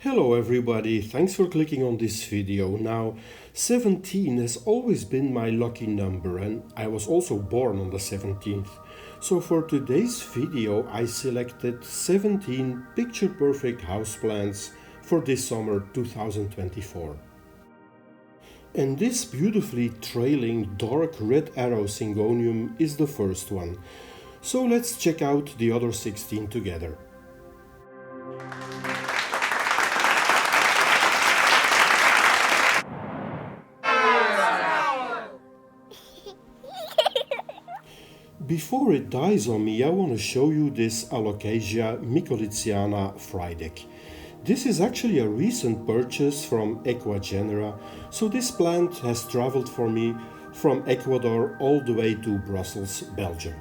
Hello everybody, thanks for clicking on this video. Now, 17 has always been my lucky number and I was also born on the 17th. So for today's video I selected 17 picture-perfect houseplants for this summer 2024. And this beautifully trailing dark red arrow Syngonium is the first one. So let's check out the other 16 together. Before it dies on me, I want to show you this Alocasia micholitziana frydek. This is actually a recent purchase from Ecuador, so this plant has traveled for me from Ecuador all the way to Brussels, Belgium.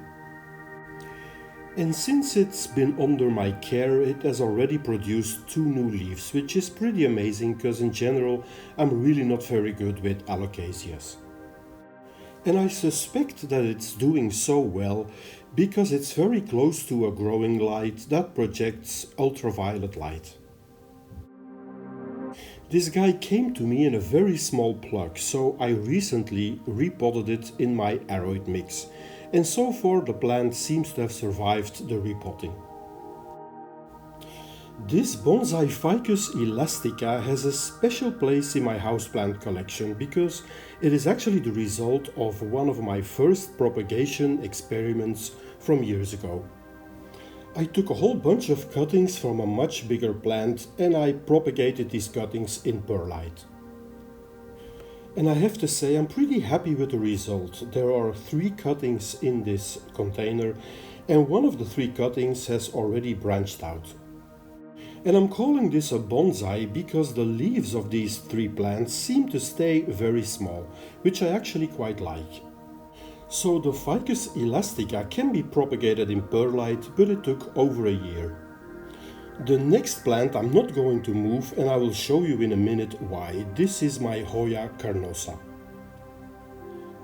And since it's been under my care, it has already produced 2 new leaves, which is pretty amazing because in general I'm really not very good with Alocasias. And I suspect that it's doing so well because it's very close to a growing light that projects ultraviolet light. This guy came to me in a very small plug, so I recently repotted it in my aroid mix. And so far the plant seems to have survived the repotting. This Bonsai ficus elastica has a special place in my houseplant collection because it is actually the result of one of my first propagation experiments from years ago. I took a whole bunch of cuttings from a much bigger plant and I propagated these cuttings in perlite. And I have to say I'm pretty happy with the result. There are 3 cuttings in this container and one of the 3 cuttings has already branched out. And I'm calling this a bonsai because the leaves of these 3 plants seem to stay very small, which I actually quite like. So the ficus elastica can be propagated in perlite, but it took over a year. The next plant I'm not going to move and I will show you in a minute why. This is my Hoya carnosa.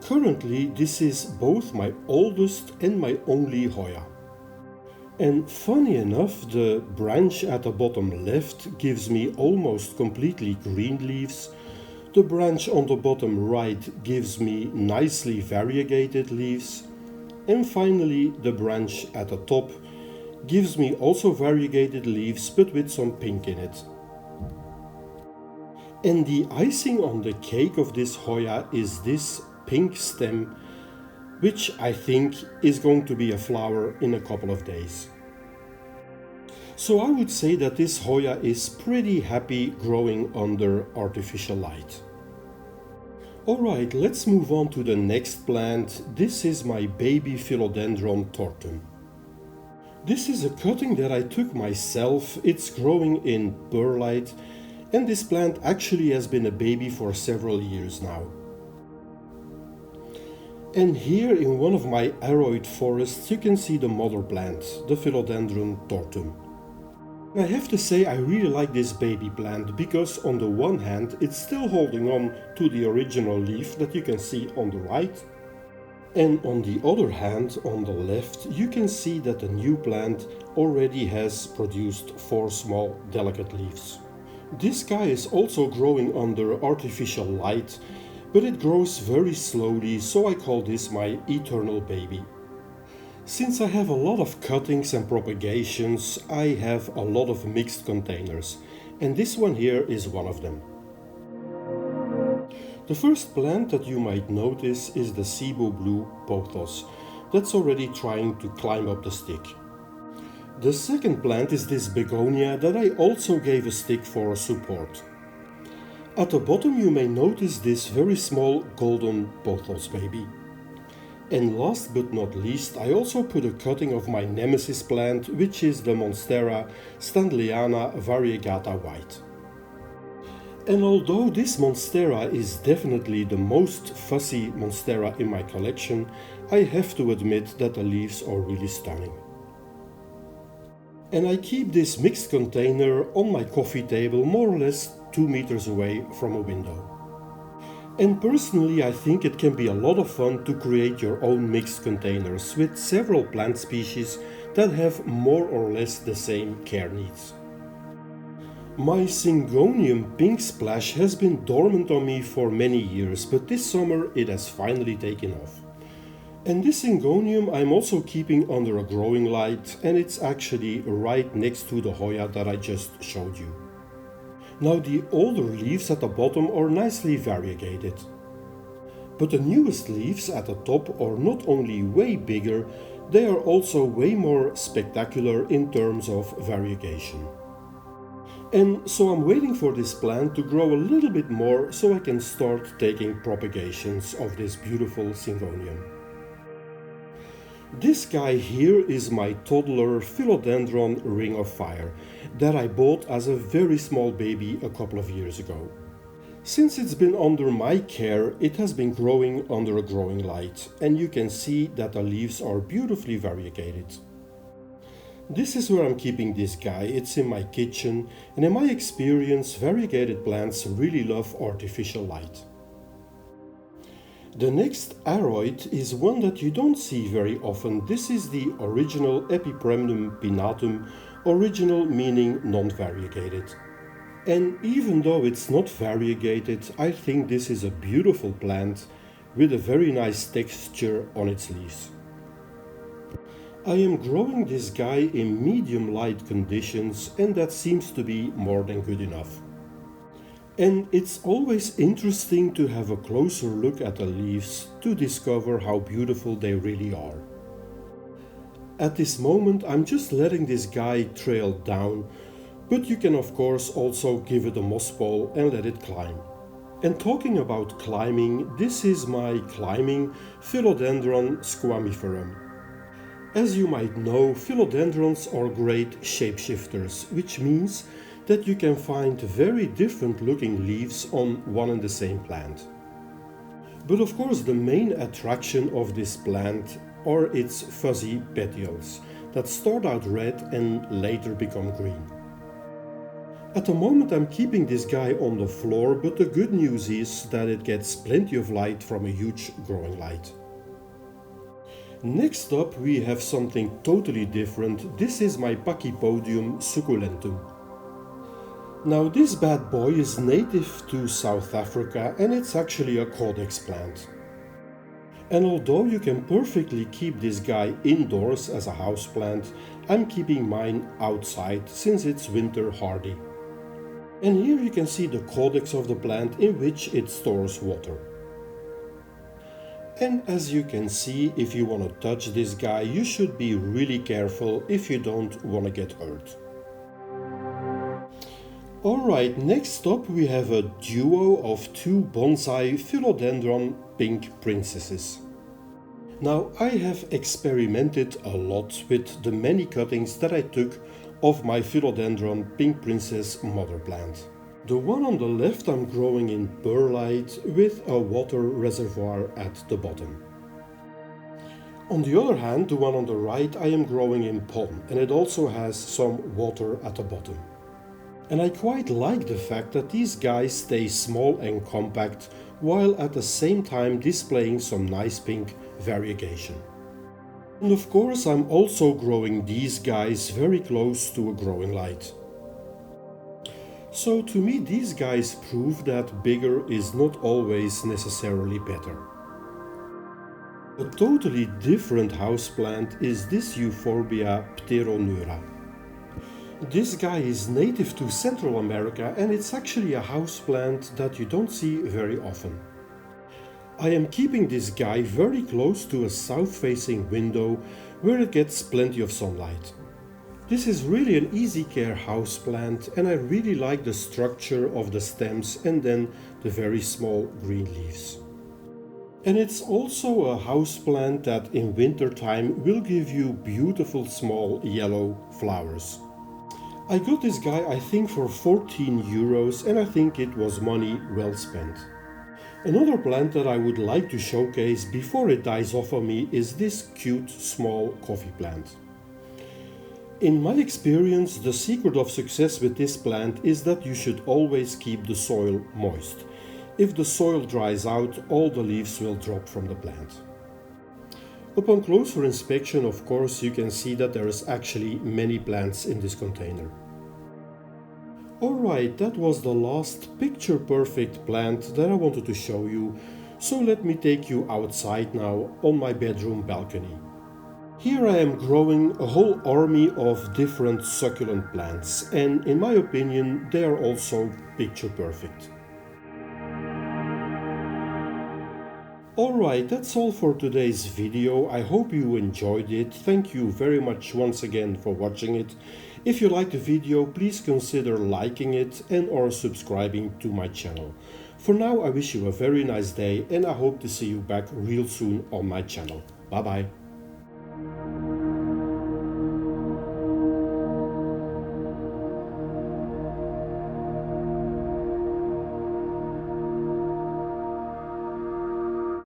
Currently this is both my oldest and my only Hoya. And funny enough, the branch at the bottom left gives me almost completely green leaves. The branch on the bottom right gives me nicely variegated leaves. And finally, the branch at the top gives me also variegated leaves, but with some pink in it. And the icing on the cake of this Hoya is this pink stem, which I think is going to be a flower in a couple of days. So I would say that this Hoya is pretty happy growing under artificial light. Alright, let's move on to the next plant. This is my baby Philodendron tortum. This is a cutting that I took myself. It's growing in perlite and this plant actually has been a baby for several years now. And here in one of my aroid forests you can see the mother plant, the Philodendron tortum. I have to say I really like this baby plant because on the one hand it's still holding on to the original leaf that you can see on the right. And on the other hand, on the left, you can see that the new plant already has produced 4 small delicate leaves. This guy is also growing under artificial light, but it grows very slowly, so I call this my eternal baby. Since I have a lot of cuttings and propagations, I have a lot of mixed containers, and this one here is one of them. The first plant that you might notice is the cebu blue pothos, that's already trying to climb up the stick. The second plant is this Begonia that I also gave a stick for support. At the bottom you may notice this very small golden pothos baby. And last but not least, I also put a cutting of my nemesis plant, which is the Monstera standleyana variegata white. And although this Monstera is definitely the most fussy Monstera in my collection, I have to admit that the leaves are really stunning. And I keep this mixed container on my coffee table more or less 2 meters away from a window. And personally I think it can be a lot of fun to create your own mixed containers with several plant species that have more or less the same care needs. My Syngonium pink splash has been dormant on me for many years, but this summer it has finally taken off. And this Syngonium I'm also keeping under a growing light, and it's actually right next to the Hoya that I just showed you. Now the older leaves at the bottom are nicely variegated. But the newest leaves at the top are not only way bigger, they are also way more spectacular in terms of variegation. And so I'm waiting for this plant to grow a little bit more so I can start taking propagations of this beautiful Syngonium. This guy here is my toddler Philodendron Ring of Fire that I bought as a very small baby a couple of years ago. Since it's been under my care, it has been growing under a growing light, and you can see that the leaves are beautifully variegated. This is where I'm keeping this guy. It's in my kitchen, and in my experience, variegated plants really love artificial light. The next aroid is one that you don't see very often. This is the original Epipremnum Patum, original meaning non-variegated. And even though it's not variegated, I think this is a beautiful plant with a very nice texture on its leaves. I am growing this guy in medium light conditions, and that seems to be more than good enough. And it's always interesting to have a closer look at the leaves to discover how beautiful they really are. At this moment I'm just letting this guy trail down, but you can of course also give it a moss ball and let it climb. And talking about climbing, this is my climbing Philodendron squamiferum. As you might know, philodendrons are great shapeshifters, which means that you can find very different looking leaves on one and the same plant. But of course the main attraction of this plant are its fuzzy petioles that start out red and later become green. At the moment I'm keeping this guy on the floor, but the good news is that it gets plenty of light from a huge growing light. Next up we have something totally different. This is my Pachypodium succulentum. Now this bad boy is native to South Africa, and it's actually a caudex plant. And although you can perfectly keep this guy indoors as a houseplant, I'm keeping mine outside since it's winter hardy. And here you can see the caudex of the plant in which it stores water. And as you can see, if you want to touch this guy, you should be really careful if you don't want to get hurt. Alright, next up we have a duo of two Bonsai Philodendron pink princesses. Now I have experimented a lot with the many cuttings that I took of my Philodendron pink princess mother plant. The one on the left I'm growing in perlite with a water reservoir at the bottom. On the other hand, the one on the right I am growing in pon, and it also has some water at the bottom. And I quite like the fact that these guys stay small and compact while at the same time displaying some nice pink variegation. And of course I'm also growing these guys very close to a growing light. So to me these guys prove that bigger is not always necessarily better. A totally different houseplant is this Euphorbia pteroneura. This guy is native to Central America, and it's actually a houseplant that you don't see very often. I am keeping this guy very close to a south-facing window where it gets plenty of sunlight. This is really an easy care houseplant, and I really like the structure of the stems and then the very small green leaves. And it's also a houseplant that in winter time will give you beautiful small yellow flowers. I got this guy I think for 14 euros, and I think it was money well spent. Another plant that I would like to showcase before it dies off on me is this cute small coffee plant. In my experience, the secret of success with this plant is that you should always keep the soil moist. If the soil dries out, all the leaves will drop from the plant. Upon closer inspection, of course, you can see that there is actually many plants in this container. Alright, that was the last picture perfect plant that I wanted to show you, so let me take you outside now on my bedroom balcony. Here I am growing a whole army of different succulent plants, and in my opinion they are also picture perfect. Alright, that's all for today's video. I hope you enjoyed it. Thank you very much once again for watching it. If you liked the video, please consider liking it and or subscribing to my channel. For now, I wish you a very nice day and I hope to see you back real soon on my channel. Bye bye.